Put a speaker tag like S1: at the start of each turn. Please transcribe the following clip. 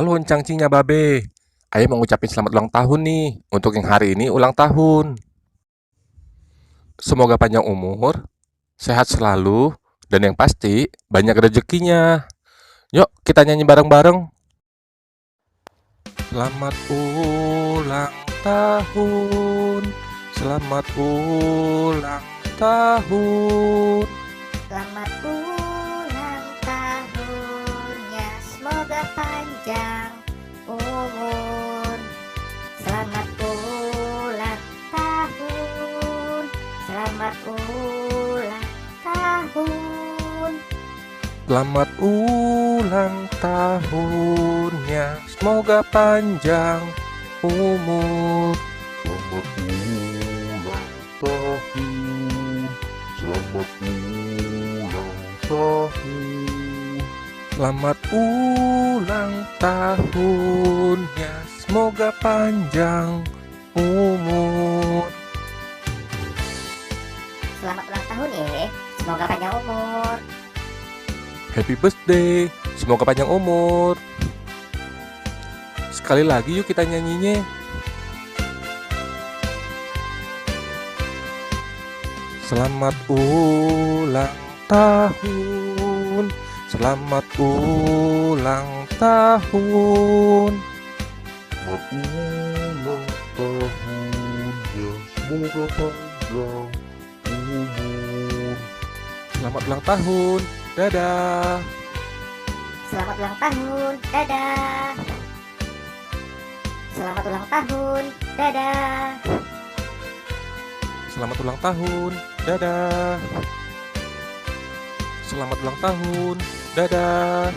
S1: Halo Encang-Cinya Babe. Ayah mau ngucapin selamat ulang tahun nih untuk yang hari ini ulang tahun. Semoga panjang umur, sehat selalu, dan yang pasti banyak rezekinya. Yuk kita nyanyi bareng-bareng. Selamat ulang tahun. Selamat ulang tahun.
S2: Selamat ulang tahunnya, semoga panjang umur. Selamat ulang tahun, selamat ulang tahun.
S1: Selamat ulang tahunnya, semoga panjang umur.
S3: Selamat ulang tahun, selamat ulang tahun.
S1: Selamat ulang tahunnya, semoga panjang umur.
S2: Selamat ulang tahun ya, semoga panjang umur.
S1: Happy birthday, semoga panjang umur. Sekali lagi yuk kita nyanyinya. Selamat ulang tahun, selamat ulang tahun.
S3: Selamat ulang tahunnya, semoga panjang umur.
S1: Selamat ulang tahun, dadah.
S2: Selamat ulang tahun, dadah. Selamat ulang tahun, dadah.
S1: Selamat ulang tahun, dadah. Selamat ulang tahun, dadah.